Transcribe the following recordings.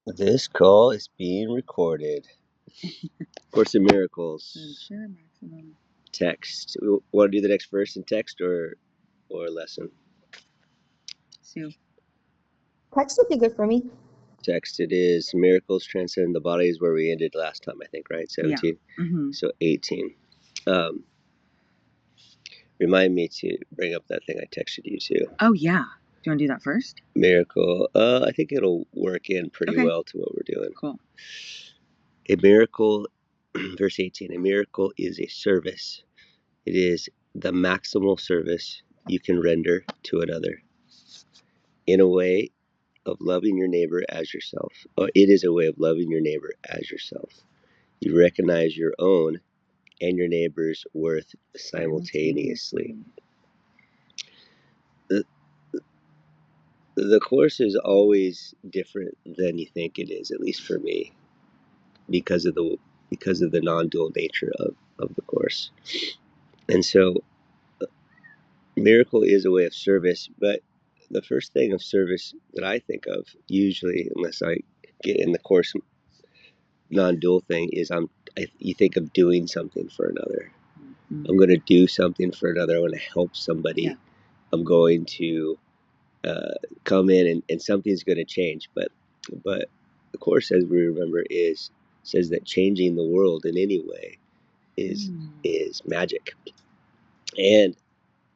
This call is being recorded. Course in Miracles. Share maximum. Text. Want to do the next verse in text or lesson? Sue. Text would be good for me. Text. It is miracles transcend the bodies where we ended last time, I think, right? 17. Yeah. Mm-hmm. So 18. Remind me to bring up that thing I texted you too. Oh, yeah. Do you want to do that first? Miracle. I think it'll work in pretty Okay. well to what we're doing. Cool. A miracle, verse 18, a miracle is a service. It is the maximal service you can render to another in a way of loving your neighbor as yourself. Or it is a way of loving your neighbor as yourself. You recognize your own and your neighbor's worth simultaneously. The, the course is always different than you think it is, at least for me, because of the non-dual nature of the course. And so miracle is a way of service, but the first thing of service that I think of, usually, unless I get in the course non-dual thing, is you think of doing something for another. Mm-hmm. I'm going to do something for another. I want to help somebody. Yeah. I'm going to come in and something's going to change. But the course, as we remember, says that changing the world in any way is magic, and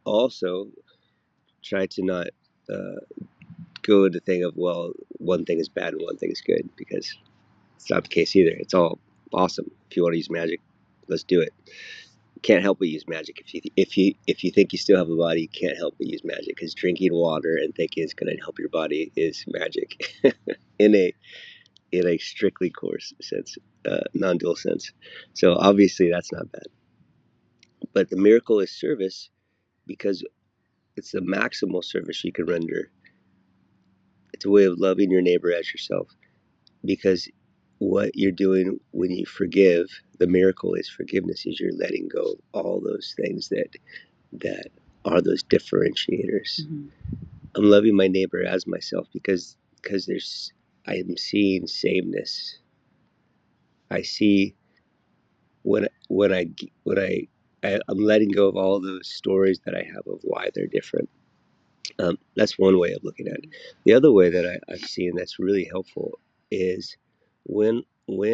also try to not go into the thing of, well, one thing is bad and one thing is good, because it's not the case either. It's all awesome. If you want to use magic, let's do it. You can't help but use magic. If you think you still have a body, you can't help but use magic, because drinking water and thinking it's going to help your body is magic in a strictly course sense, non-dual sense. So obviously that's not bad. But the miracle is service, because it's the maximal service you can render. It's a way of loving your neighbor as yourself, because what you're doing when you forgive, the miracle is forgiveness, is you're letting go of all those things that are those differentiators. Mm-hmm. I'm loving my neighbor as myself because I'm seeing sameness. I see when I'm letting go of all those stories that I have of why they're different. That's one way of looking at it. The other way that I've seen that's really helpful is when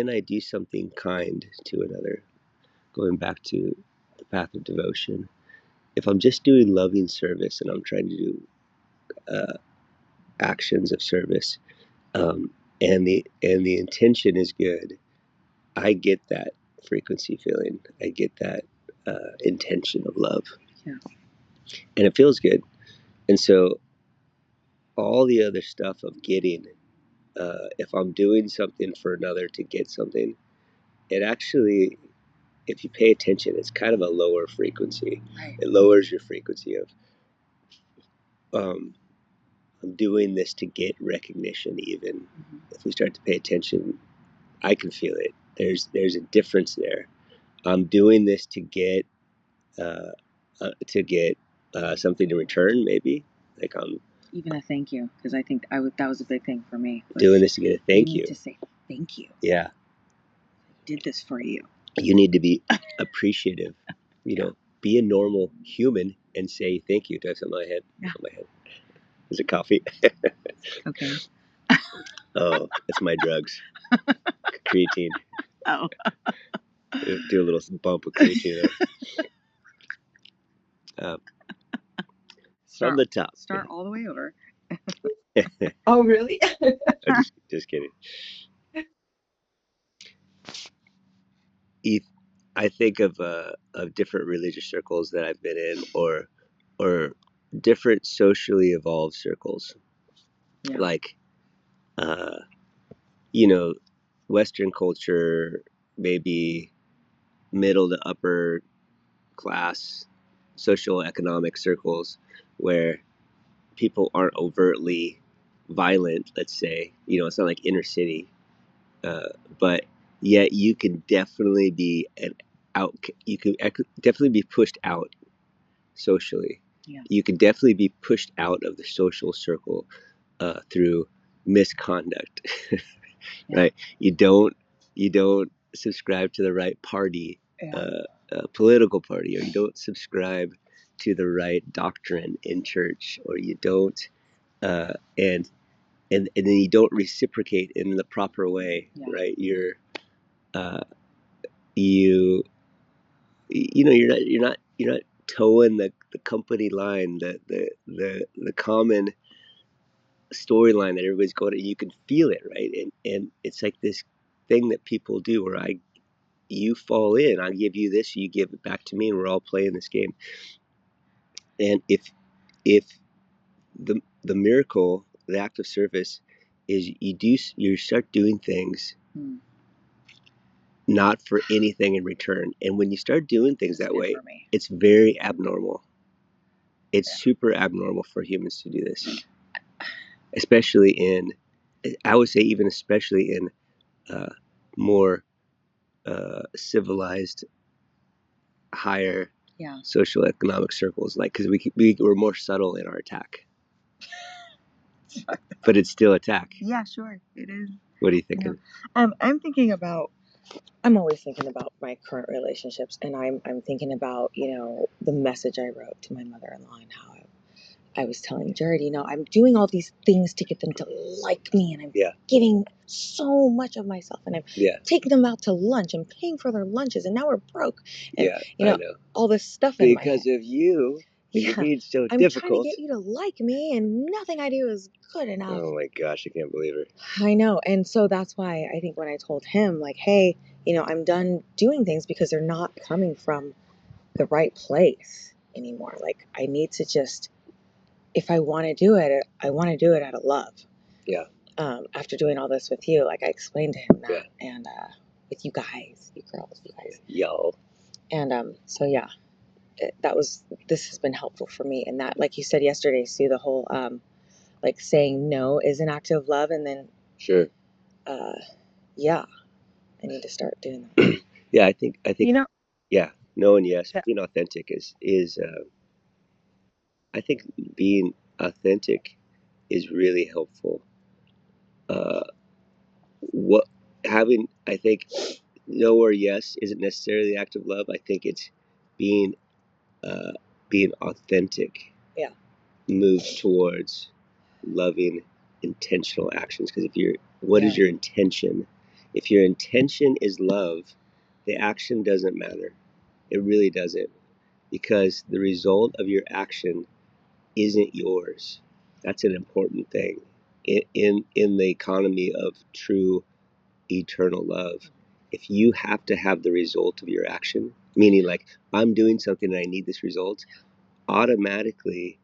I do something kind to another, going back to the path of devotion, if I'm just doing loving service and I'm trying to do actions of service, and the intention is good, I get that frequency feeling. I get that intention of love, yeah, and it feels good. And so all the other stuff of getting, if I'm doing something for another to get something, it actually, if you pay attention, it's kind of a lower frequency. Right. It lowers your frequency of, I'm doing this to get recognition. Even if we start to pay attention, I can feel it. There's a difference there. I'm doing this to get something in return, maybe. Like I'm even a thank you, because I think that was a big thing for me. Doing this to get a thank you. You need to say thank you. Yeah. I did this for you. You need to be appreciative. You know, be a normal human and say thank you. Do I have something on my head? Yeah. On my head. Is it coffee? Okay. Oh, it's my drugs. Creatine. Oh. Do a little bump of creatine. From the top. Start all the way over. Oh, really? I'm just kidding. I think of different religious circles that I've been in, or different socially evolved circles, yeah. Like, Western culture, maybe middle to upper class social economic circles where people aren't overtly violent, let's say. It's not like inner city, but yet you can definitely be definitely be pushed out socially. Yeah. You can definitely be pushed out of the social circle through misconduct. right? You don't subscribe to the right party, Yeah. political party, or you don't subscribe to the right doctrine in church, or you don't, uh, and then you don't reciprocate in the proper way, Yeah. right? Uh, you you're not towing the company line, the common storyline that everybody's going to. You can feel it, right? And it's like this thing that people do where you fall in, I give you this, you give it back to me, and we're all playing this game. And if the miracle, the act of service, is you start doing things Hmm. not for anything in return. And when you start doing things that Good way, for me. it's very abnormal. It's Yeah. super abnormal for humans to do this, especially in, I would say, even especially in more civilized, higher Yeah. social economic circles, like, because we're more subtle in our attack, but it's still attack. Yeah, sure. It is. What are you thinking? I'm thinking about. I'm always thinking about my current relationships, and I'm thinking about the message I wrote to my mother-in-law and how I was telling Jared, I'm doing all these things to get them to like me, and I'm giving so much of myself, and I'm taking them out to lunch and paying for their lunches, and now we're broke. And, I know. all this stuff in my head. Because of you, you're being so I'm difficult. trying to get you to like me, and nothing I do is good enough. Oh my gosh, I can't believe it. I know. And so that's why I think when I told him, like, hey, I'm done doing things because they're not coming from the right place anymore. Like, I need to just, if I want to do it, I want to do it out of love. Yeah. After doing all this with you, like, I explained to him that, and with you guys, you girls, you guys. Y'all. And so, yeah, this has been helpful for me. And that, like you said yesterday, Sue, the whole, like, saying no is an act of love. And then, Sure. Yeah, I need to start doing that. Yeah, I think yeah, no and yes, being authentic is I think being authentic is really helpful. What having I think no or yes isn't necessarily the act of love. I think it's being uh, being authentic. Yeah. Moves towards loving intentional actions, because what is your intention? If your intention is love, the action doesn't matter. It really doesn't, because the result of your action isn't yours. That's an important thing in the economy of true eternal love. If you have to have the result of your action, meaning like I'm doing something and I need this result, automatically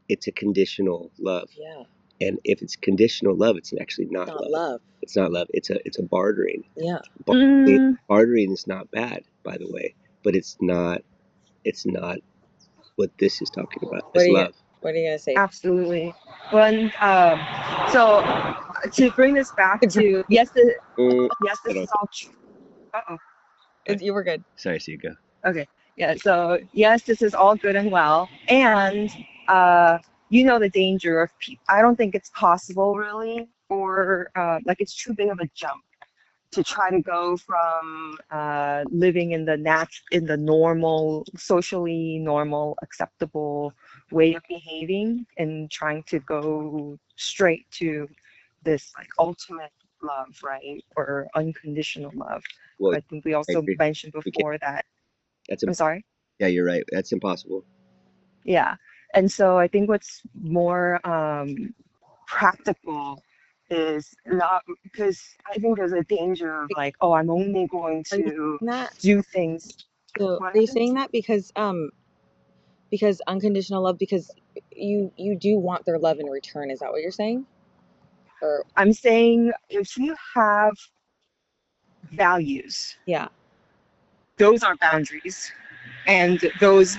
it's a conditional love. Yeah. And if it's conditional love, it's actually not love. It's not love. It's a bartering. Yeah. Bartering is not bad, by the way, but it's not what this is talking about. It's love. What are you gonna say? Absolutely. When so to bring this back to yes, this is all true. Uh-oh. You were good. Sorry, so you go. Okay. Yeah. So yes, this is all good and well, and the danger of people. I don't think it's possible really, or like it's too big of a jump to try to go from living in the normal, socially normal, acceptable way of behaving and trying to go straight to this like ultimate love, right? Or unconditional love. Well, I think we also mentioned before that. I'm sorry? Yeah, you're right. That's impossible. Yeah. And so I think what's more practical is not, because I think there's a danger of like, oh, I'm only going to do things. So are you saying that because unconditional love, because you do want their love in return? Is that what you're saying? Or I'm saying if you have values, those are boundaries, and those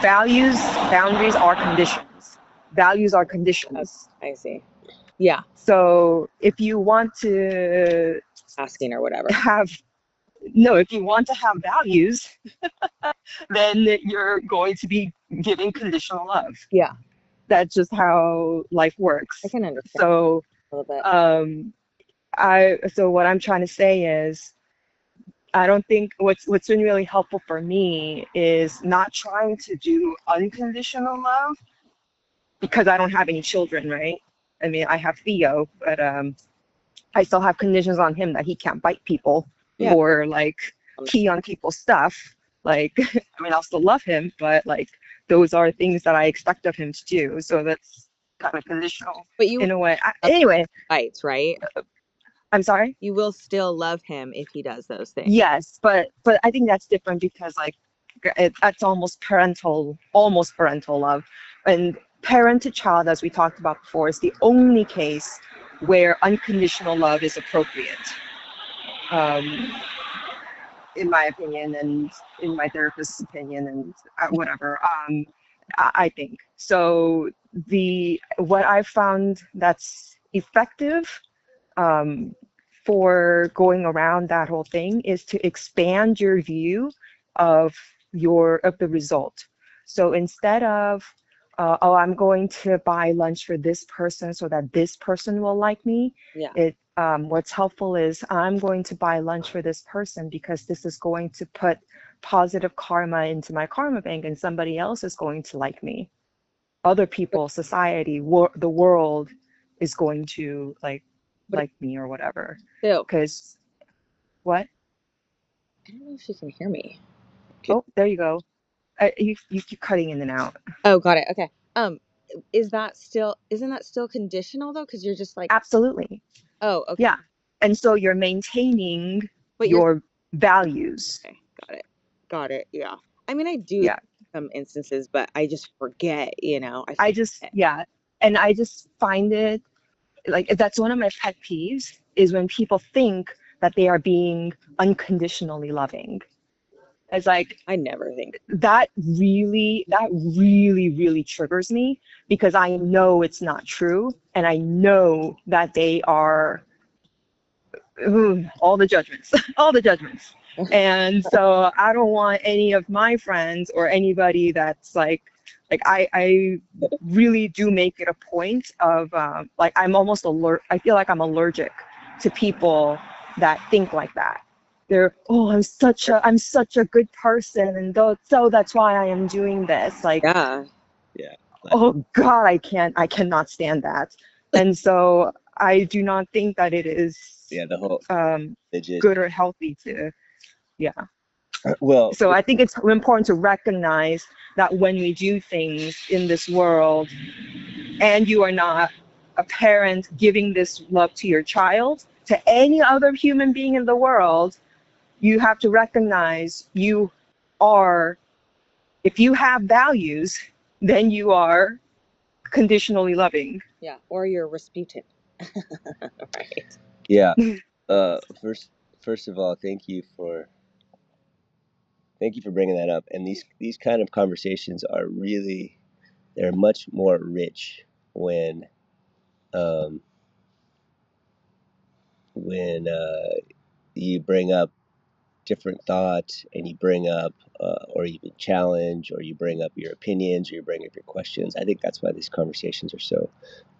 boundaries are conditions. Values are conditions. I see. Yeah. So if you want to asking or whatever if you want to have values, then you're going to be giving conditional love. Yeah. That's just how life works. I can understand so a little bit. So what I'm trying to say is, I don't think what's been really helpful for me is not trying to do unconditional love because I don't have any children, right? I mean, I have Theo, but I still have conditions on him that he can't bite people Yeah. or like pee on people's stuff. Like, I mean, I'll still love him, but like those are things that I expect of him to do. So that's kind of conditional But you in a way. will Anyway, fights, right? I'm sorry. You will still love him if he does those things. Yes, but I think that's different because like that's almost parental love, and parent to child, as we talked about before, is the only case where unconditional love is appropriate. Um, in my opinion and in my therapist's opinion and whatever I think so. The what I found that's effective um, for going around that whole thing is to expand your view of the result. So instead of oh, I'm going to buy lunch for this person so that this person will like me. Yeah. It what's helpful is I'm going to buy lunch for this person because this is going to put positive karma into my karma bank, and somebody else is going to like me. Other people, society, the world is going to But like me or whatever. still, Because what? I don't know if you can hear me. Okay. Oh, there you go. You keep cutting in and out. Oh, got it. Okay. Isn't that still conditional though? Because you're just like, Absolutely. oh, okay. Yeah. And so you're maintaining But you're your values. okay. Got it. Yeah. I mean, I do Yeah. some instances, but I just forget. I I just, forget. yeah. And I just find it like that's one of my pet peeves is when people think that they are being unconditionally loving. It's like I never think. that really triggers me because I know it's not true and I know that they are all the judgments, all the judgments. And so I don't want any of my friends or anybody that's like I really do make it a point of like I'm almost alert. I feel like I'm allergic to people that think like that. They're, oh, I'm such a good person, and so that's why I am doing this. Like, Yeah. Yeah. Like, oh God, I cannot stand that. And so I do not think that it is yeah, the whole um, religious. good or healthy to, yeah. Well, So I think it's important to recognize that when we do things in this world and you are not a parent giving this love to your child, to any other human being in the world, you have to recognize you are, if you have values, then you are conditionally loving. Yeah. Or you're Rasputin. Right. yeah. First of all, thank you for bringing that up. And these kind of conversations are really they're much more rich when um, when you bring up different thoughts and you bring up or even challenge or you bring up your opinions or you bring up your questions. I think that's why these conversations are so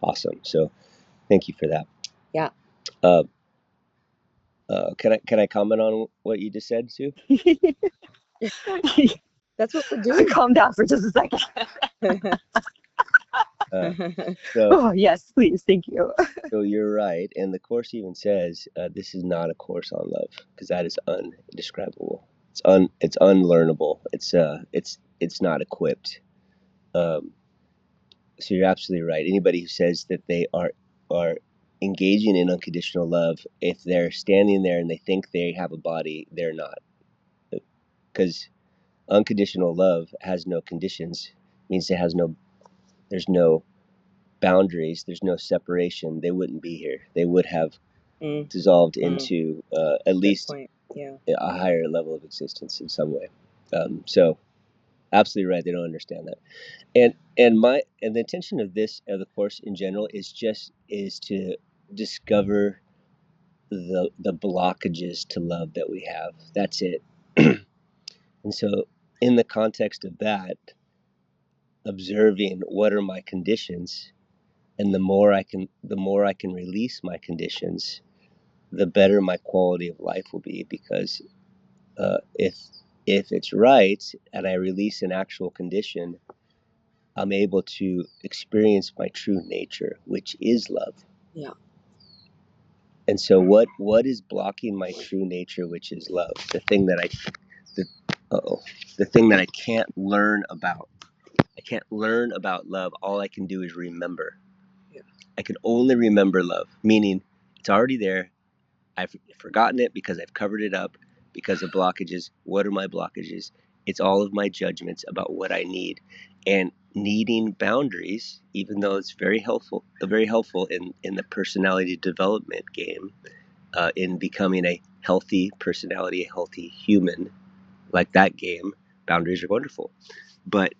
awesome. So thank you for that. Yeah. Uh, can I comment on what you just said, Sue? That's what we're doing. Calm down for just a second. Uh, so Oh, yes, please. Thank you. so you're right, and the course even says this is not a course on love because that is undescribable. It's unlearnable. It's not equipped. Um, so you're absolutely right. Anybody who says that they are engaging in unconditional love, if they're standing there and they think they have a body, they're not, because unconditional love has no conditions. Means there's no boundaries. There's no separation. They wouldn't be here. They would have Mm, dissolved mm, into at good least point. Yeah. a higher level of existence in some way. So absolutely right. They don't understand that. And the intention of the course in general is to discover the blockages to love that we have. That's it. And so in the context of that, observing what are my conditions, and the more I can release my conditions, the better my quality of life will be, because if it's right and I release an actual condition, I'm able to experience my true nature, which is love. Yeah. And so what is blocking my true nature, which is love? The uh-oh, the thing that I can't learn about. I can't learn about love. All I can do is remember. Yeah. I can only remember love, meaning it's already there. I've forgotten it because I've covered it up because of blockages. What are my blockages? It's all of my judgments about what I need, and needing boundaries, even though it's very helpful in the personality development game, in becoming a healthy personality, a healthy human, like that game. Boundaries are wonderful, but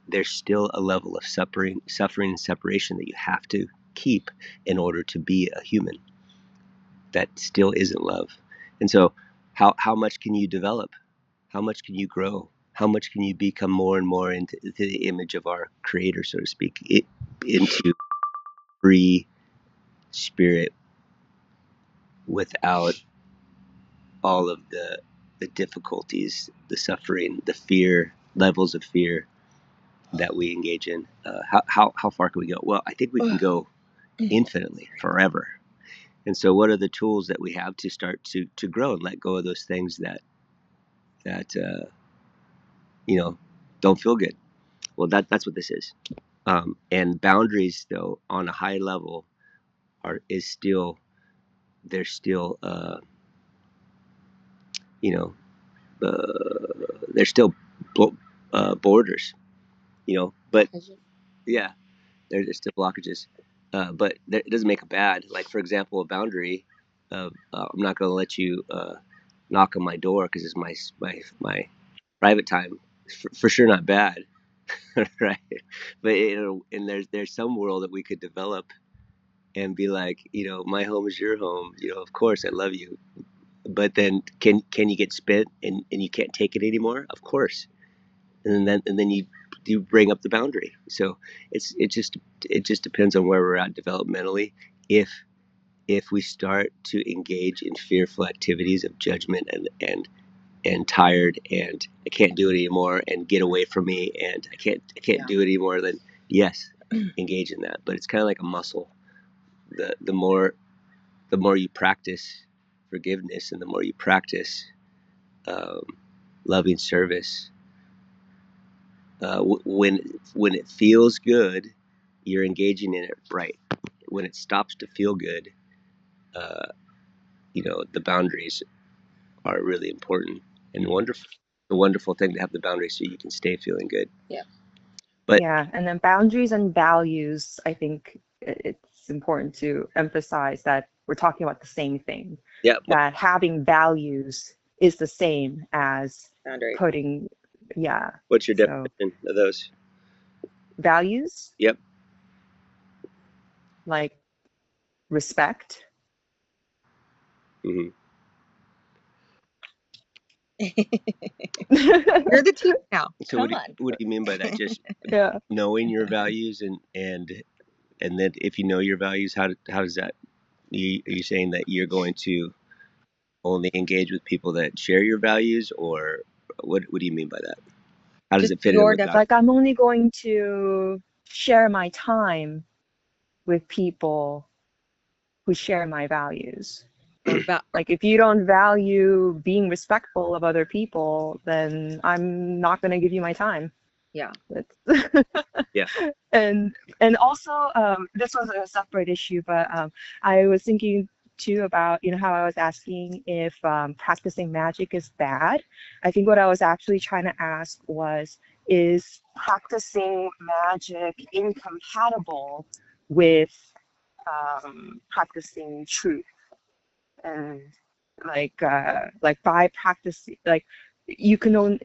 there's still a level of suffering and separation that you have to keep in order to be a human. That still isn't love. And so, how much can you develop? How much can you grow? How much can you become more and more into the image of our Creator, so to speak, into free spirit, without all of the difficulties, the suffering, the fear, levels of fear that we engage in? How far can we go? Well, I think we can go infinitely, forever. And so, what are the tools that we have to start to grow and let go of those things that you know don't feel good? Well, that's what this is. And boundaries, though, on a high level, are is still they're still you know they're still borders, but yeah, there's still blockages. But it doesn't make it bad. Like, for example, a boundary of I'm not going to let you knock on my door because it's my private time. For sure, not bad, right? But and there's some world that we could develop and be like, my home is your home. Of course I love you, but then can you get spent and you can't take it anymore? Of course. And then you bring up the boundary. So it just depends on where we're at developmentally. If we start to engage in fearful activities of judgment and tired and I can't do it anymore and get away from me and I can't do it anymore, then yes, engage in that. But it's kind of like a muscle. The more you practice forgiveness and the more you practice um, loving service, when it feels good, you're engaging in it right. When it stops to feel good, uh, the boundaries are really important and wonderful. It's a wonderful thing to have the boundaries so you can stay feeling good. Yeah. But Yeah, and then boundaries and values, I think it's important to emphasize that we're talking about the same thing, yeah, that having values is the same as Boundary. putting, yeah, what's your so definition of those? values Yep. like respect. Hmm. You're the teacher now. So Come on. what do you mean by that? Just Yeah. knowing your values and then if you know your values, how does that? Are you saying that you're going to only engage with people that share your values, or what do you mean by that? How does Just it fit in your with definition values? Like I'm only going to share my time with people who share my values. of Like if you don't value being respectful of other people, then I'm not going to give you my time. yeah. That's Yeah. and also this was a separate issue, but I was thinking too about how I was asking if practicing magic is bad. I think what I was actually trying to ask was, is practicing magic incompatible with practicing truth? And like by practicing, like you can own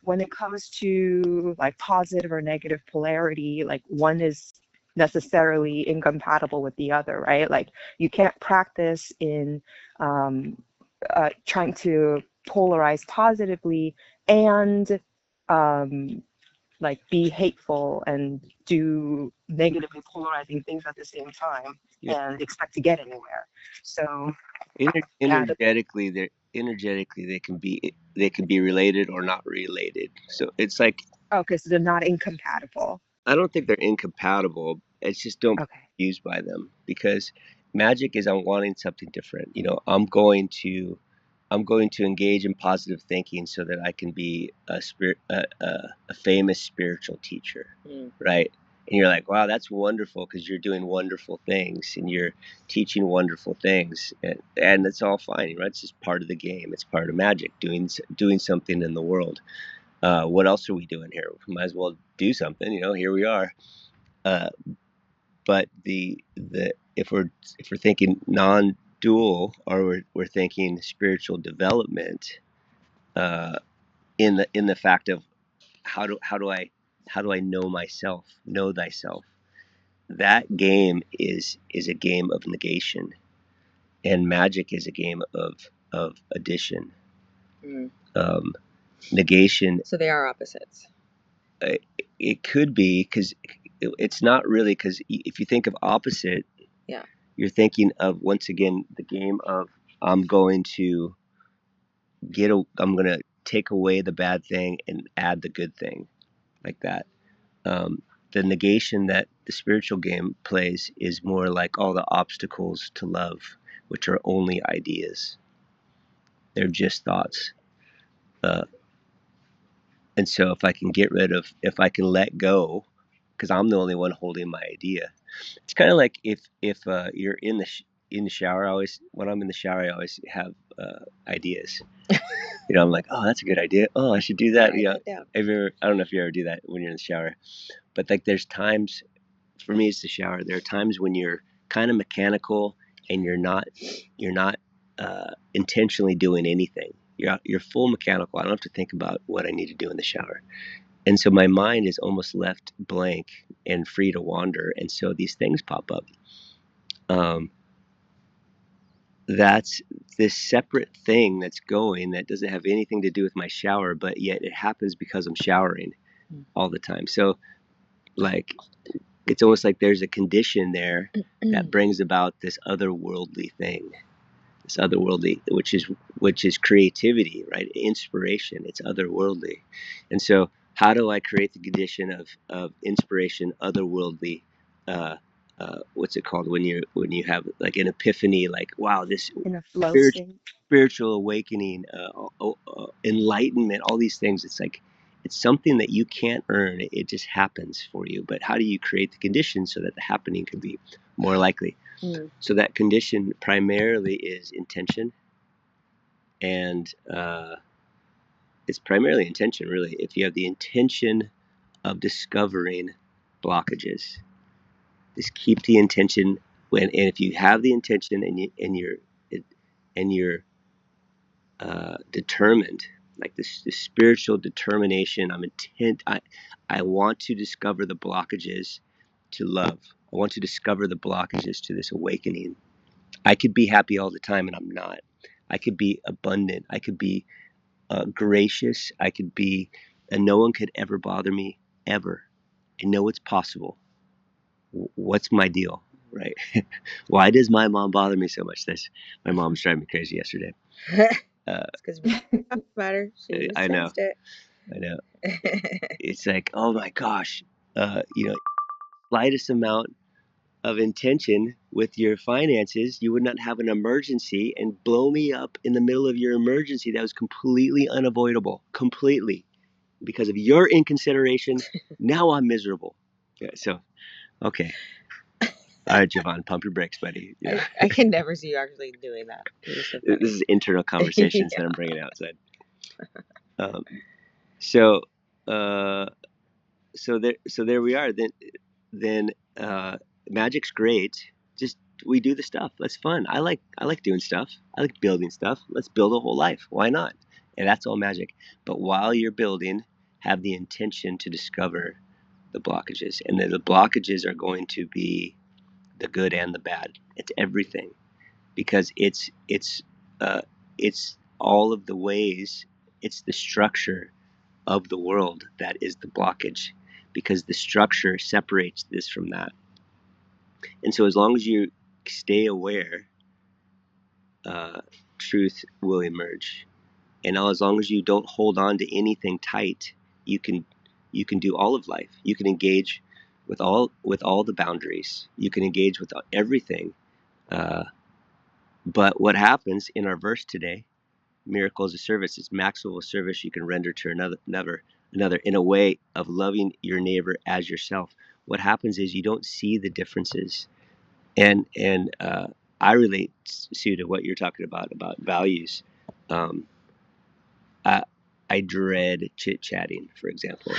when it comes to like positive or negative polarity, like one is necessarily incompatible with the other, right? Like you can't practice in trying to polarize positively and um, like be hateful and do negatively polarizing things at the same time Yeah. and expect to get anywhere. So Energetically, they can be related or not related. So it's like Oh, because they're not incompatible. I don't think they're incompatible. It's just don't Okay. be used by them because magic is I'm wanting something different. You know, I'm going to engage in positive thinking so that I can be a famous spiritual teacher, right? And you're like, wow, that's wonderful because you're doing wonderful things and you're teaching wonderful things, and it's all fine, right? It's just part of the game. It's part of magic, doing something in the world. What else are we doing here? We might as well do something. You know, here we are. Uh, but the if we're thinking non-dual or we're thinking spiritual development, uh, in the fact of how do I know myself, know thyself. That game is a game of negation, and magic is a game of addition. Mm. Um, Negation. So they are opposites. uh, it could be because it's not really, because if you think of opposite, Yeah. you're thinking of once again the game of I'm going to I'm going to take away the bad thing and add the good thing, like that. Um, the negation that the spiritual game plays is more like all the obstacles to love, which are only ideas. They're just thoughts. Uh, and so if I can let go, because I'm the only one holding my idea. It's kind of like if you're in the shower. When I'm in the shower, I always have ideas. You know, I'm like, oh, that's a good idea. Oh, I should do that. Write Yeah. that down. I don't know if you ever do that when you're in the shower, but like there's times for me it's the shower. There are times when you're kind of mechanical and you're not intentionally doing anything. You're full mechanical. I don't have to think about what I need to do in the shower. And so my mind is almost left blank and free to wander. And so these things pop up. Um, that's this separate thing that's going that doesn't have anything to do with my shower, but yet it happens because I'm showering all the time. So, like, it's almost like there's a condition there that brings about this otherworldly thing, this otherworldly, which is creativity, right? Inspiration. It's otherworldly, and so how do I create the condition of inspiration, otherworldly? What's it called when you have like an epiphany, like wow, this In a flow spiritual state. spiritual awakening, enlightenment, all these things. It's like it's something that you can't earn. It just happens for you. But how do you create the conditions so that the happening can be more likely? So that condition primarily is intention, and it's primarily intention, really. If you have the intention of discovering blockages, just keep the intention and if you have the intention and you're determined, like this spiritual determination. I'm intent. I want to discover the blockages to love. I want to discover the blockages to this awakening. I could be happy all the time, and I'm not. I could be abundant. I could be gracious. I could be, and no one could ever bother me ever. I know it's possible. What's my deal, right? Why does my mom bother me so much? My mom's driving me crazy yesterday. It's because we talked about her. She I know. sensed it. I know. It's like, oh my gosh, slightest amount of intention with your finances, you would not have an emergency and blow me up in the middle of your emergency that was completely unavoidable, completely because of your inconsideration. Now I'm miserable. Yeah, so, okay. All right, Javon, pump your brakes, buddy. Yeah. I can never see you actually doing that. So This is internal conversations that I'm bringing outside. Um, so, uh, so there we are. Then magic's great. Just we do the stuff. That's fun. I like doing stuff. I like building stuff. Let's build a whole life. Why not? And that's all magic. But while you're building, have the intention to discover the blockages, and the blockages are going to be the good and the bad. It's everything because uh, it's all of the ways. It's the structure of the world that is the blockage because the structure separates this from that. And so as long as you stay aware, truth will emerge. And as long as you don't hold on to anything tight, you can do all of life. You can engage with all the boundaries. You can engage with everything. Uh, but what happens in our verse today? Miracle is a service. It's maximal service you can render to another in a way of loving your neighbor as yourself. What happens is you don't see the differences, and I relate, Sue, to what you're talking about values. Um, I, I dread chit chatting, for example,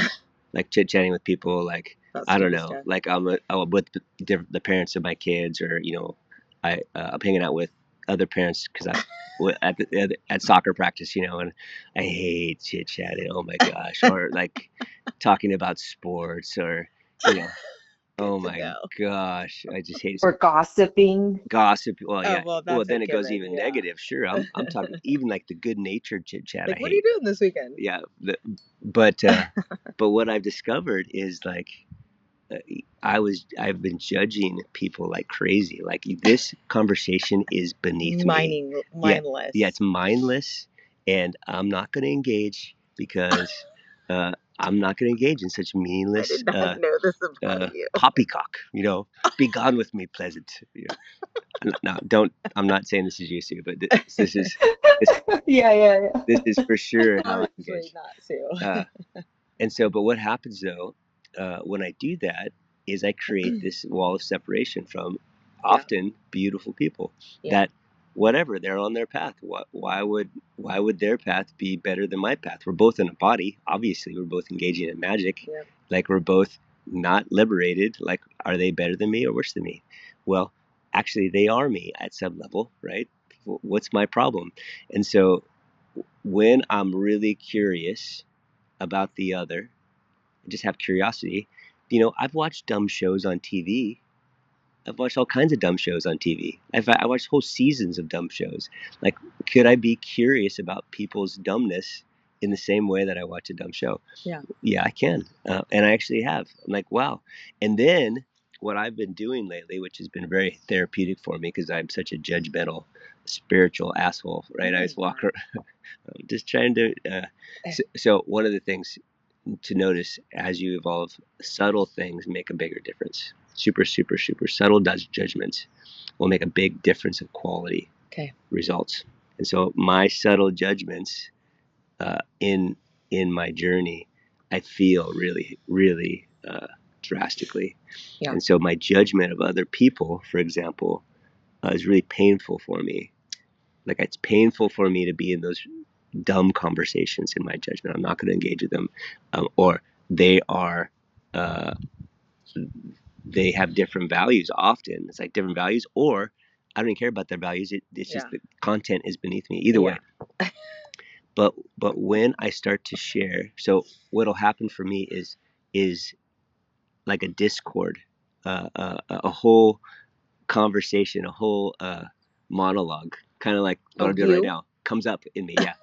like chit chatting with people. Like About I don't stupid know, stuff. like I'm with the parents of my kids, or I'm hanging out with other parents because at soccer practice, and I hate chit chatting. Oh my gosh, or like talking about sports, or you know, Good oh to my know. gosh, I just hate Or gossiping. gossip. Well, Oh yeah. well, Well, that's a then it goes given. even Yeah. negative. Sure, I'm talking even like the good natured chit chat. I Like, what are you hate. doing this weekend? Yeah, but what I've discovered is like uh, I've been judging people like crazy. Like this conversation is beneath me. Yeah, Mindless. yeah, it's mindless, and I'm not going to engage because I'm not going to engage in such I meaningless did not know this about you. poppycock. Be gone with me, pleasant. No, don't. I'm not saying this is you, Sue, but this Yeah, yeah, yeah. this is for sure how I Obviously engage. not Sue. Uh, And so, but what happens though, when I do that, is I create this wall of separation from Yeah. often beautiful people Yeah. that whatever they're on their path. Why would their path be better than my path? We're both in a body. Obviously, we're both engaging in magic. Yep. Like we're both not liberated. Like, are they better than me or worse than me? Well, actually, they are me at some level, right? What's my problem? And so, when I'm really curious about the other, just have curiosity. I've watched dumb shows on TV. I've watched all kinds of dumb shows on TV. I watched whole seasons of dumb shows. Like, could I be curious about people's dumbness in the same way that I watch a dumb show? Yeah. Yeah, I can, and I actually have. I'm like, wow. And then what I've been doing lately, which has been very therapeutic for me, because I'm such a judgmental, spiritual asshole, right? I just walk around, just trying to. So one of the things to notice as you evolve, subtle things make a bigger difference. Super, super, super subtle judgments will make a big difference of quality results. And so my subtle judgments in my journey, I feel really, really drastically. Yeah. And so my judgment of other people, for example, is really painful for me. Like it's painful for me to be in those dumb conversations in my judgment. I'm not going to engage with them, or they are uh, they have different values. Often it's like different values, or I don't even care about their values. It's just the content is beneath me. Either way. But when I start to share, so what'll happen for me is like a discord, a whole conversation, a whole monologue, kind of like what I'm doing right now, comes up in me. Yeah,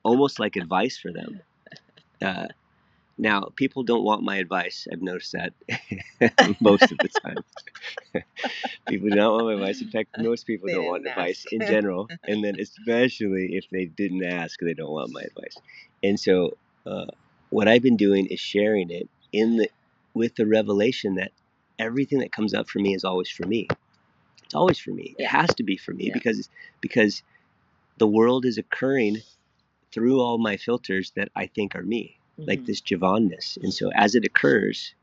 almost like advice for them. Now, people don't want my advice. I've noticed that most of the time. People do not want my advice. In fact, most people don't want advice in general. And then, especially if they didn't ask, they don't want my advice. And so, what I've been doing is sharing it with the revelation that everything that comes up for me is always for me. It's always for me. It has to be for me because the world is occurring through all my filters that I think are me, like this Javonness. And so as it occurs,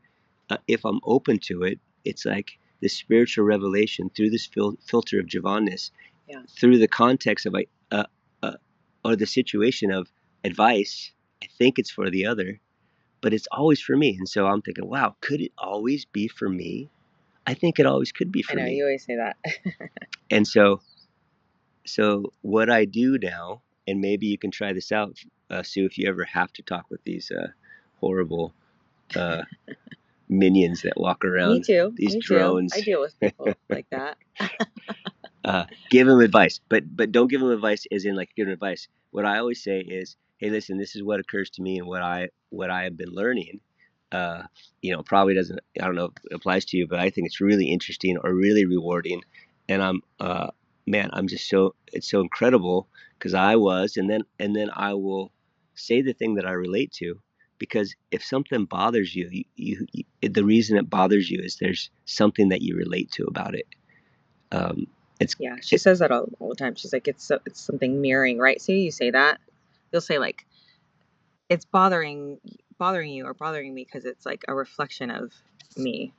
if I'm open to it, it's like this spiritual revelation through this filter of Javonness, through the context of uh, or the situation of advice. I think it's for the other, but it's always for me. And so I'm thinking, wow, could it always be for me? I think it always could be for me. I know, you always say that. And so what I do now, and maybe you can try this out, Sue, if you ever have to talk with these horrible minions that walk around. Me too. These Me drones. Too. I deal with people like that. Give them advice, but don't give them advice as in like give them advice. What I always say is, hey, listen, this is what occurs to me and what I have been learning. Probably doesn't. I don't know if it applies to you, but I think it's really interesting or really rewarding, and I'm man, I'm just so, it's so incredible because I was, and then I will say the thing that I relate to, because if something bothers you, the reason it bothers you is there's something that you relate to about it. Um, it's Yeah, she it, says that all the time. She's like, it's something mirroring, right? See, you say that, you'll say like, it's bothering you or bothering me because it's like a reflection of me.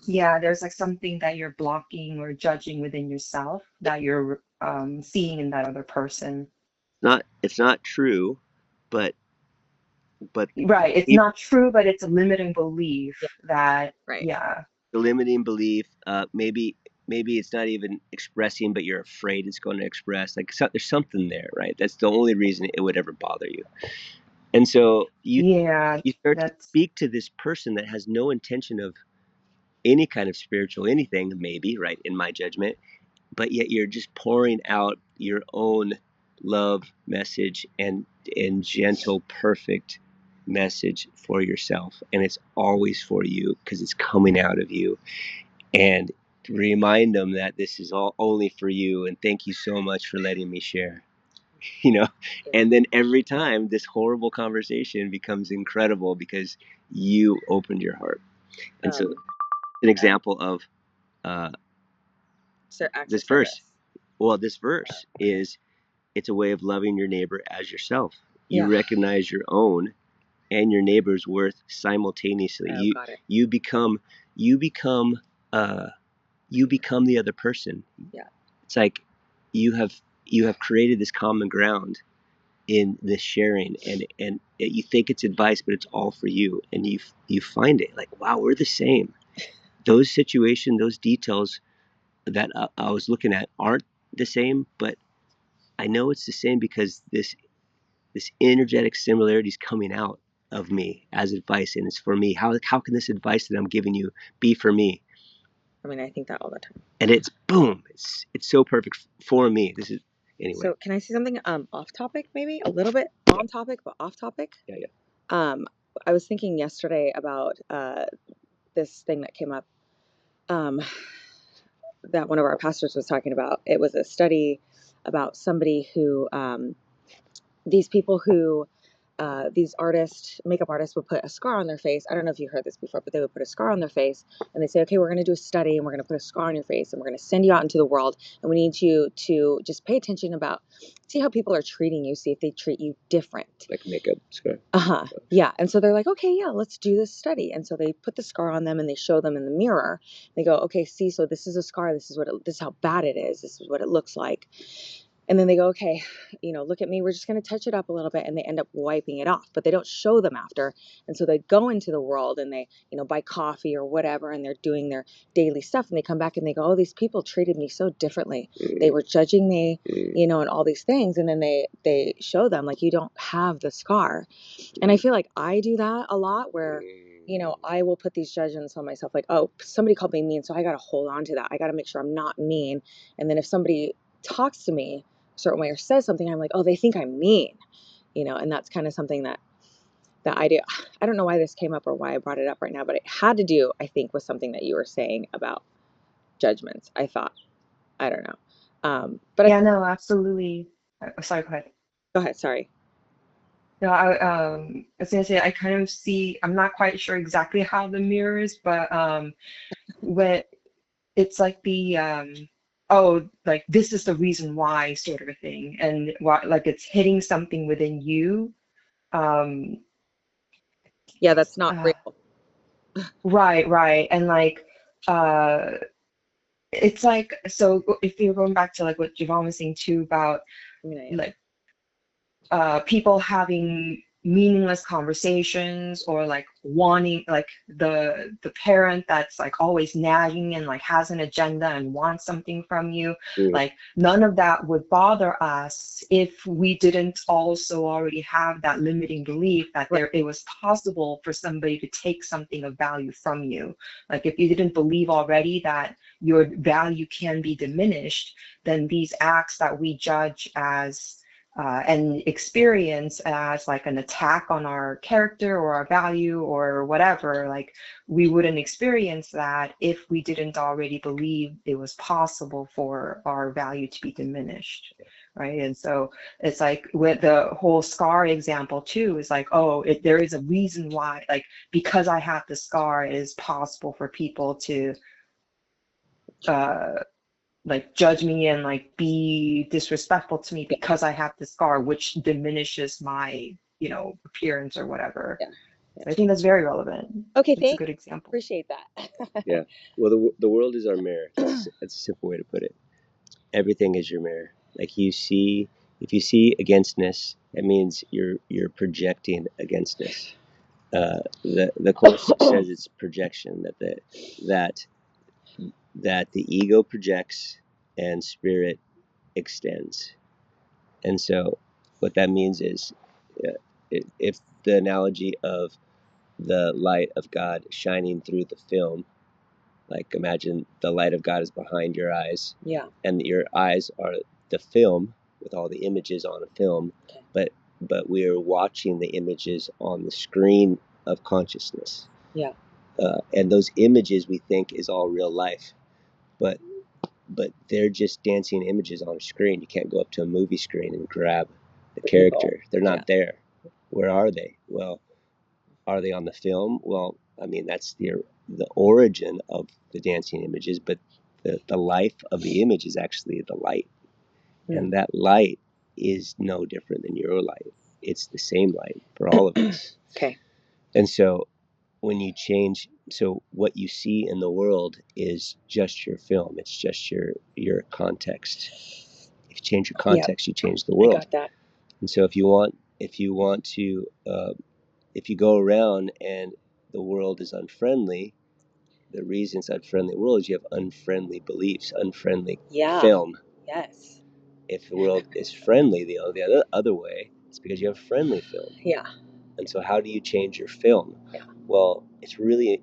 Yeah, there's like something that you're blocking or judging within yourself that you're seeing in that other person. it's not true, but but Right. It's the not true, but it's a limiting belief Yeah, that, right. yeah, limiting belief, maybe it's not even expressing, but you're afraid it's going to express. Like, so, there's something there, right? That's the only reason it would ever bother you. And so yeah, you start to that's, speak to this person that has no intention of any kind of spiritual anything, maybe, right, in my judgment, but yet you're just pouring out your own love message and gentle, perfect message for yourself, and it's always for you because it's coming out of you. And remind them that this is all only for you, and thank you so much for letting me share. you know Yeah. and then every time this horrible conversation becomes incredible because you opened your heart. And so Um, an example of uh, Sir, acts of this verse, service. well, this verse is, it's a way of loving your neighbor as yourself. You Yeah. recognize your own and your neighbor's worth simultaneously. Oh, got it. You become you become uh, you become the other person. Yeah. It's like you have created this common ground in this sharing, and you think it's advice, but it's all for you, and you find it like, wow, we're the same. Those situations, those details that I was looking at aren't the same, but I know it's the same because this energetic similarity is coming out of me as advice, and it's for me. How can this advice that I'm giving you be for me? I mean, I think that all the time. And it's boom, it's so perfect for me. This is, anyway. So, can I say something off topic, maybe a little bit Yeah, on topic, but off topic? yeah, yeah. Um, I was thinking yesterday about this thing that came up um, that one of our pastors was talking about. It was a study about somebody who these people who these artists, makeup artists, would put a scar on their face. I don't know if you heard this before, but they would put a scar on their face, and they say, okay, we're going to do a study, and we're going to put a scar on your face, and we're going to send you out into the world, and we need you to just pay attention about, see how people are treating you, see if they treat you different. Like makeup scar. Uh-huh. Yeah. And so they're like, okay, yeah, let's do this study. And so they put the scar on them and they show them in the mirror. They go, okay, see, so this is a scar. This is how bad it is. This is what it looks like. And then they go, okay, look at me. We're just going to touch it up a little bit. And they end up wiping it off, but they don't show them after. And so they go into the world and they, buy coffee or whatever, and they're doing their daily stuff. And they come back and they go, oh, these people treated me so differently. They were judging me, and all these things. And then they show them like, you don't have the scar. And I feel like I do that a lot where, I will put these judgments on myself like, oh, somebody called me mean, so I got to hold on to that. I got to make sure I'm not mean. And then if somebody talks to me a certain way or says something, I'm like, oh, they think I'm mean, and that's kind of something that I do. I don't know why this came up or why I brought it up right now, but it had to do, I think, with something that you were saying about judgments. I thought, I don't know. But yeah, no, absolutely. Sorry, go ahead. go ahead. Sorry. No, I was gonna say I kind of see. I'm not quite sure exactly how the mirrors, but when it's like the oh, like this is the reason why sort of a thing, and why like it's hitting something within you. Um, Yeah, that's not uh, real. right, right, and like uh, it's like so if you're going back to like what Javon was saying too about I mean, I am. like people having meaningless conversations or like wanting like the parent that's like always nagging and like has an agenda and wants something from you, Mm, like none of that would bother us if we didn't also already have that limiting belief that Right. there it was possible for somebody to take something of value from you. Like if you didn't believe already that your value can be diminished, then these acts that we judge as and experience as like an attack on our character or our value or whatever, like we wouldn't experience that if we didn't already believe it was possible for our value to be diminished, right? And so it's like with the whole scar example too, is like, oh, there is a reason why, like because I have the scar, it is possible for people to uh, like judge me and like be disrespectful to me because I have the scar, which diminishes my, appearance or whatever. Yeah. So I think that's very relevant. Okay, It's a thanks. good example. Appreciate that. Yeah. Well, the world is our mirror. That's a simple way to put it. Everything is your mirror. Like if you see againstness, that means you're projecting againstness. The course says it's projection, that that the ego projects and spirit extends. And so what that means is, if the analogy of the light of God shining through the film, like imagine the light of God is behind your eyes, Yeah. and your eyes are the film with all the images on a film, Okay. but we are watching the images on the screen of consciousness. Yeah. And those images we think is all real life, but they're just dancing images on a screen. You can't go up to a movie screen and grab the character. They're not there. Where are they? Well, are they on the film? Well, I mean, that's the origin of the dancing images, but the life of the image is actually the light. And that light is no different than your light. It's the same light for all of us. Okay. And so when you change, so what you see in the world is just your film. It's just your context. If you change your context, you change the world. I got that. And so if you want to, if you go around and the world is unfriendly, the reason it's unfriendly world is you have unfriendly beliefs, unfriendly film. Yes. If the world is friendly, the other way, it's because you have friendly film. Yeah. And so how do you change your film? Yeah. Well, it's really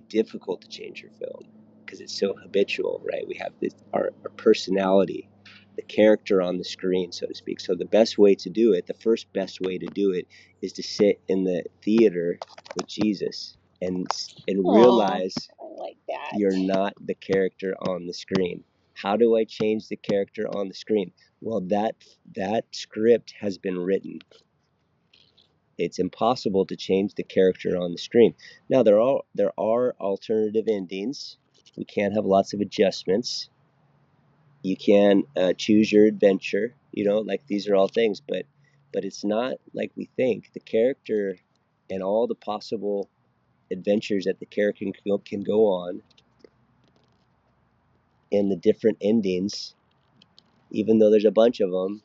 difficult to change your film because it's so habitual, right? We have our personality, the character on the screen, so to speak. So the best way to do it, the first best way to do it, is to sit in the theater with Jesus and realize like that. You're not the character on the screen. How do I change the character on the screen? Well, that script has been written. It's impossible to change the character on the screen. Now there are alternative endings. We can have lots of adjustments. You can choose your adventure. Like these are all things, but it's not like we think. The character and all the possible adventures that the character can go on, and the different endings, even though there's a bunch of them,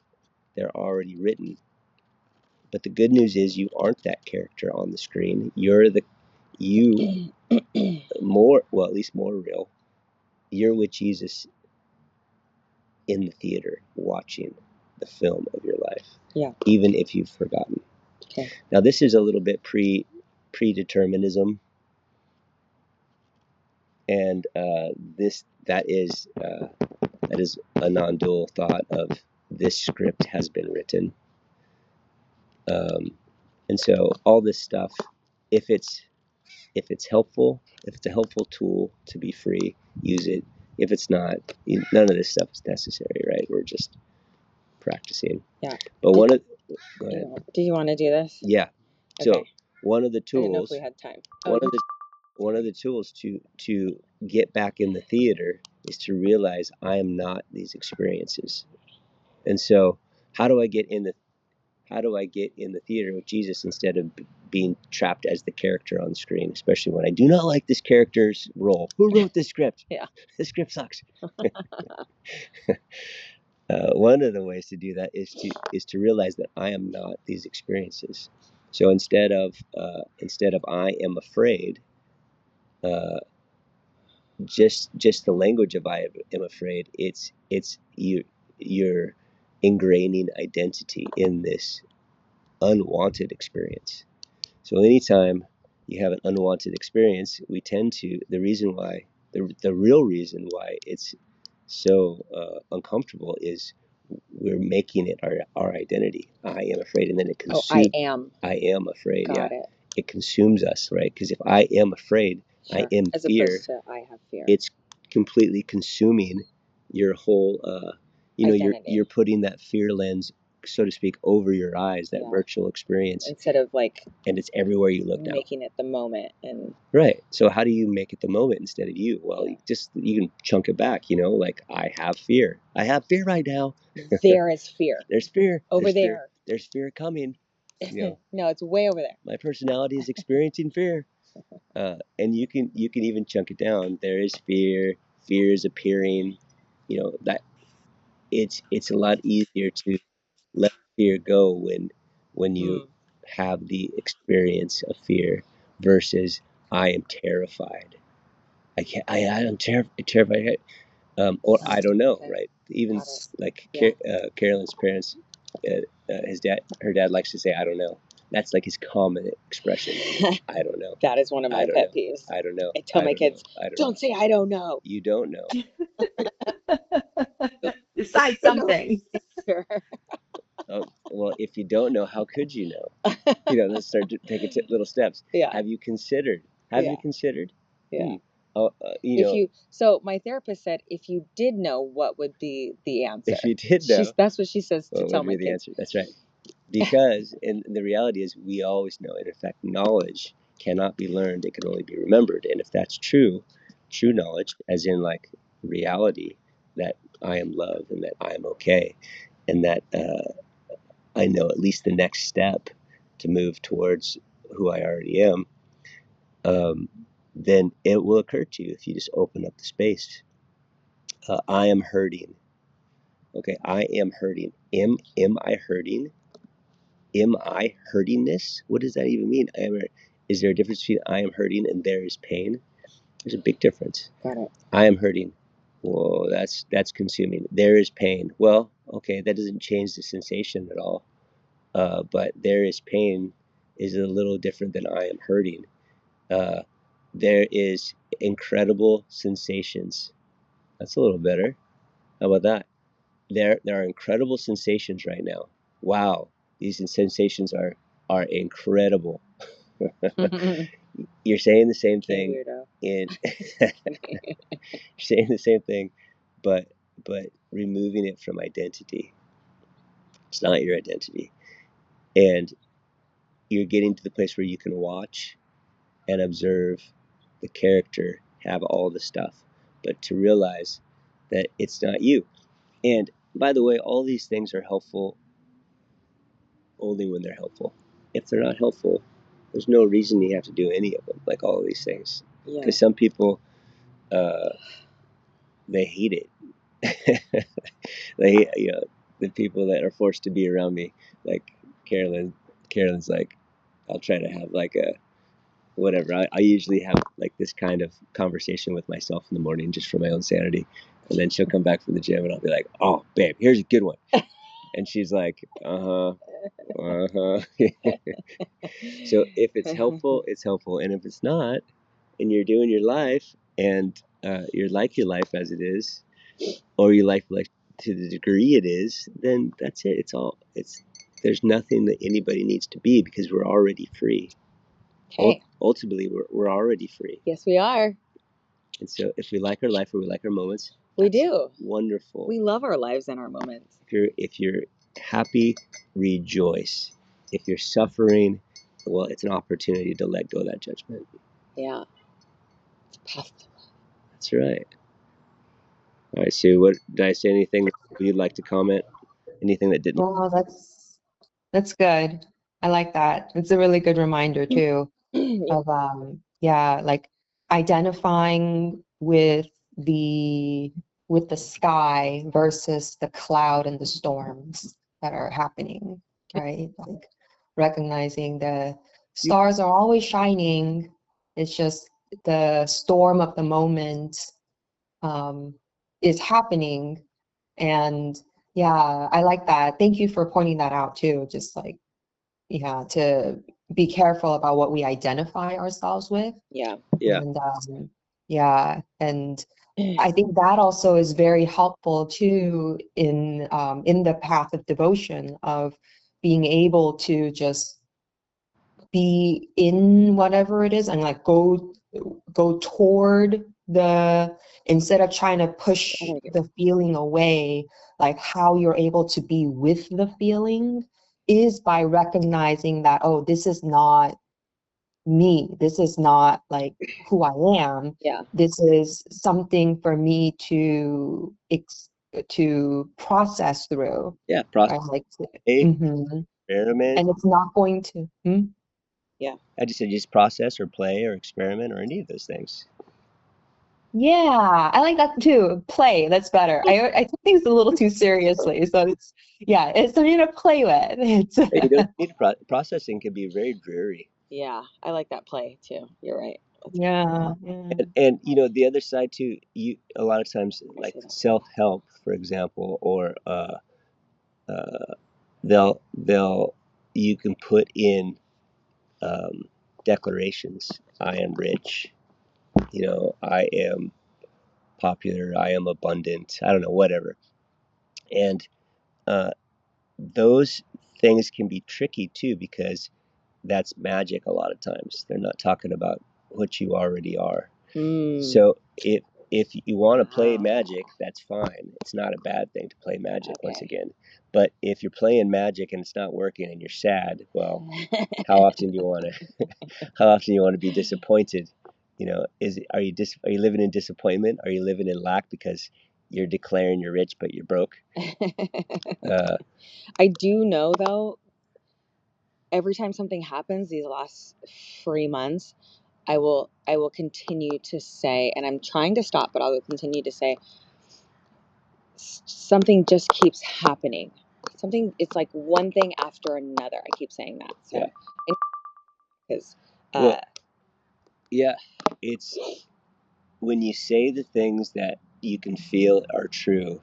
they're already written. But the good news is you aren't that character on the screen. You more, well, at least more real. You're with Jesus in the theater watching the film of your life. Yeah. Even if you've forgotten. Okay. Now this is a little bit predeterminism, and that is a non-dual thought of this script has been written. And so all this stuff, if it's helpful, if it's a helpful tool to be free, use it. If it's not, none of this stuff is necessary, right? We're just practicing. Yeah. But go ahead. Do you want to do this? Yeah. So Okay. one of the I didn't know if tools, we had time. one of the tools to get back in the theater is to realize I am not these experiences. And so how do I get in the theater with Jesus instead of being trapped as the character on the screen, especially when I do not like this character's role? Who wrote this script? Yeah. This script sucks. One of the ways to do that is to realize that I am not these experiences. So instead of I am afraid, just the language of I am afraid, it's you're ingraining identity in this unwanted experience. So anytime you have an unwanted experience, we tend to, the real reason why it's so uncomfortable is we're making it our identity. I am afraid, and then it Oh, I consumes. am. I am afraid. Yeah, Got it. it consumes us, right? Because if I am afraid, I Sure. am As fear. opposed to I have fear. It's completely consuming your whole. You're Identity. putting that fear lens, so to speak, over your eyes. That Yeah. virtual experience, Instead of like and it's everywhere you look now. making it the moment and Right. So how do you make it the moment instead of you? Well, Yeah. you can chunk it back. Like I have fear. I have fear right now. there is fear. There's fear. Over There's fear. there. There's fear coming. No, it's way over there. My personality is experiencing fear. And you can even chunk it down. There is fear. Fear is appearing. That it's a lot easier to let fear go when you Mm. have the experience of fear versus I am terrified. I can't. I'm terrified. Or I don't know. Okay. Right? Even Got it. like Yeah. Carolyn's parents, her dad likes to say I don't know. That's like his common expression. I don't know. That is one of I my don't pet know. peeves. I don't know. I tell I my don't know. kids, I don't know. don't say I don't know. You don't know. Decide Don't know something. the answer. Oh, well, if you don't know, how could you know? Let's start to take it little steps. Yeah. Have you considered? Have Yeah. you considered? Yeah. Oh, If you so my therapist said if you did know what would be the answer. if you did know, That's what she says to what tell would my be the kids. answer? That's right. Because, and the reality is, we always know. And in fact, knowledge cannot be learned; it can only be remembered. And if that's true, true knowledge, as in like reality, that I am love and that I am okay, and that I know at least the next step to move towards who I already am, um, then it will occur to you if you just open up the space. I am hurting. Okay, I am hurting. Am I hurting? Am I hurting this? What does that even mean? Is there a difference between I am hurting and there is pain? There's a big difference. Got it. I am hurting. Whoa, that's consuming. There is pain. Well, okay, that doesn't change the sensation at all. But there is pain is a little different than I am hurting. Uh, there is incredible sensations. That's a little better. How about that? There are incredible sensations right now. Wow, these sensations are incredible. You're saying the same Okay, thing weirdo. in you're saying the same thing, but removing it from identity. It's not your identity, and you're getting to the place where you can watch and observe the character have all the stuff, but to realize that it's not you. And by the way, all these things are helpful only when they're helpful. If they're not helpful, there's no reason you have to do any of them, like all of these things. Yeah. Because some people, uh, they hate it. The people that are forced to be around me, like Carolyn. Carolyn's like, I'll try to have like a whatever. I usually have like this kind of conversation with myself in the morning just for my own sanity. And then she'll come back from the gym and I'll be like, oh, babe, here's a good one. And she's like, uh-huh, uh-huh. So if it's helpful, it's helpful. And if it's not, and you're doing your life and you like your life as it is, or you like to the degree it is, then that's it. There's nothing that anybody needs to be because we're already free. Okay. Ultimately, we're already free. Yes, we are. And so if we like our life or we like our moments, We do. Wonderful. We love our lives and our moments. If you're happy, rejoice. If you're suffering, well, it's an opportunity to let go of that judgment. Yeah. It's path to love. That's right. All right, Sue, what did I say anything you'd like to comment? Anything that didn't? Well, that's good. I like that. It's a really good reminder too Yeah. of yeah, like identifying with the sky versus the cloud and the storms that are happening, right? Like recognizing the stars are always shining. It's just the storm of the moment um, is happening. And yeah, I like that. Thank you for pointing that out too. Just like, yeah, to be careful about what we identify ourselves with. Yeah. Yeah. And yeah, and I think that also is very helpful too in the path of devotion, of being able to just be in whatever it is and like go toward the, instead of trying to push the feeling away, like how you're able to be with the feeling is by recognizing that, oh, this is not me. This is not like who I am. Yeah. This is something for me to process through. Yeah, Right? Like, experiment. and it's not going to. Yeah. I just said just process or play or experiment or any of those things. Yeah, I like that too. Play, that's better. I take things a little too seriously, so it's something to play with. It's You don't need processing can be very dreary. Yeah, I like that play too. You're right. yeah. And the other side too, you a lot of times like self-help, for example, or they'll you can put in declarations. I am rich. I am popular. I am abundant. I don't know, whatever. And uh, those things can be tricky too because that's magic a lot of times. They're not talking about what you already are. So if you want to play magic, that's fine. It's not a bad thing to play magic once again. But if you're playing magic and it's not working and you're sad, well, how often do you want to be disappointed? Are you living in disappointment? Are you living in lack because you're declaring you're rich but you're broke? I do know though, every time something happens these last 3 months, I will continue to say, and I'm trying to stop, but I will continue to say, something just keeps happening. Something, it's like one thing after another. I keep saying that. So, Yeah. Because, Well, yeah, it's when you say the things that you can feel are true,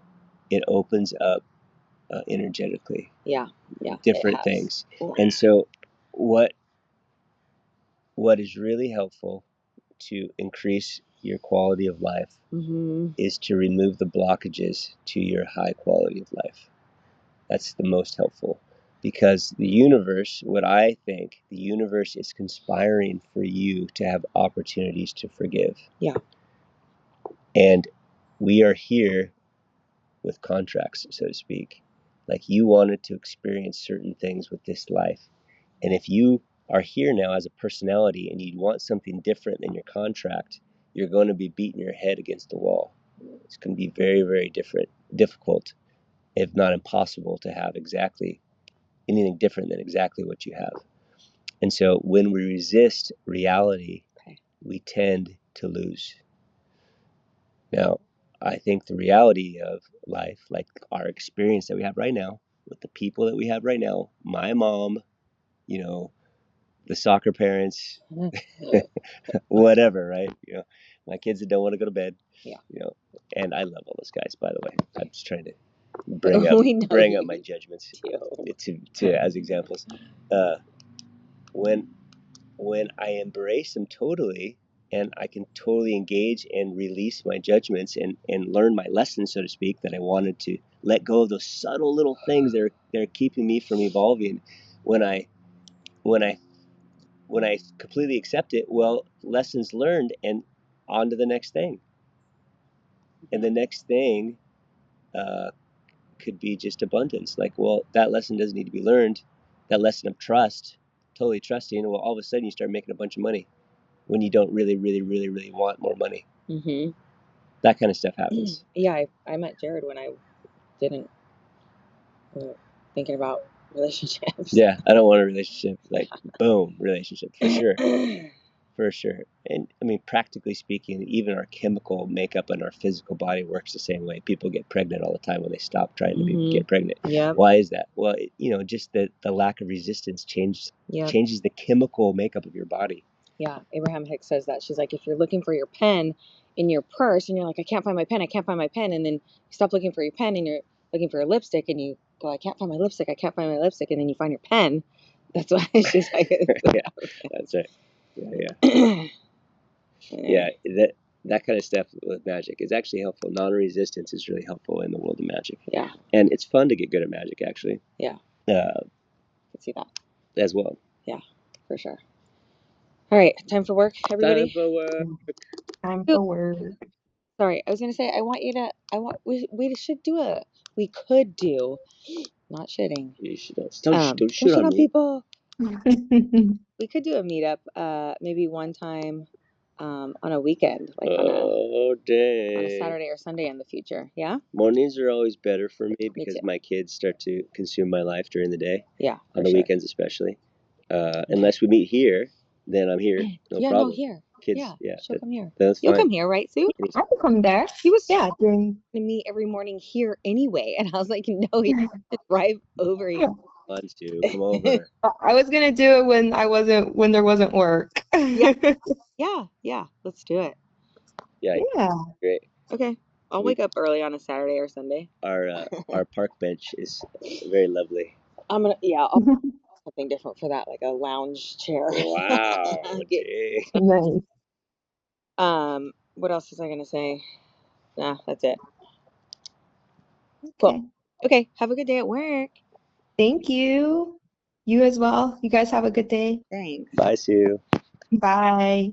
it opens up energetically. Yeah, different things. And so, what is really helpful to increase your quality of life is to remove the blockages to your high quality of life. That's the most helpful, because the universe, what I think, the universe is conspiring for you to have opportunities to forgive. Yeah. And we are here with contracts, so to speak. Like, you wanted to experience certain things with this life. And if you are here now as a personality and you want something different than your contract, you're going to be beating your head against the wall. It's going to be very, very difficult, if not impossible, to have exactly anything different than exactly what you have. And so when we resist reality, we tend to lose. Now, I think the reality of life, like our experience that we have right now, with the people that we have right now, my mom, the soccer parents, whatever, right? My kids that don't want to go to bed. Yeah. And I love all those guys, by the way. I'm just trying to bring up my judgments to as examples. When I embrace them totally, and I can totally engage and release my judgments and learn my lessons, so to speak, that I wanted to let go of those subtle little things that are keeping me from evolving. When I completely accept it, well, lessons learned, and on to the next thing. And the next thing could be just abundance. Like, well, that lesson doesn't need to be learned. That lesson of trust, totally trusting, well, all of a sudden you start making a bunch of money when you don't really, really, really, really want more money. That kind of stuff happens. Yeah, I met Jared when I didn't thinking about relationships. Yeah, I don't want a relationship. Like, boom, relationship, for sure. For sure. And I mean, practically speaking, even our chemical makeup and our physical body works the same way. People get pregnant all the time when they stop trying to get pregnant. Yep. Why is that? Well, just the lack of resistance changes the chemical makeup of your body. Yeah, Abraham Hicks says that. She's like, if you're looking for your pen in your purse and you're like, I can't find my pen, and then you stop looking for your pen and you're looking for your lipstick and you go, I can't find my lipstick, and then you find your pen. That's why she's like, yeah, that's right. Yeah. Yeah. that kind of stuff with magic is actually helpful. Non-resistance is really helpful in the world of magic. Yeah. And it's fun to get good at magic, actually. Yeah. Uh, Let's see that. As well. Yeah, for sure. All right, time for work, everybody. Time for work. Time for work. Sorry, I was gonna say we should do we could do, not shitting. You should don't shoot shit on on me. people. We could do a meetup, maybe one time, on a weekend, like on a dang. Saturday or Sunday in the future. Yeah. Mornings are always better for me Me because too. my kids start to consume my life during the day. Yeah. On the sure. weekends, especially. Unless we meet here, then I'm here. No Yeah. problem. No. Here. Kids, Yeah. She'll come here. That's You'll fine. come here, right, Sue? I can come there. He was Yeah, during to me every morning here anyway, and I was like, no, he has to drive over here. Fun to come over. I was gonna do it when there wasn't work. Yeah. Yeah. Let's do it. Yeah. Yeah. Great. Okay. I'll wake up early on a Saturday or Sunday. Our park bench is very lovely. I'll do something different for that, like a lounge chair. Wow. Nice. What else was I gonna say? Nah, that's it. Okay. Cool. Okay. Have a good day at work. Thank you. You as well. You guys have a good day. Thanks. Bye, Sue. Bye.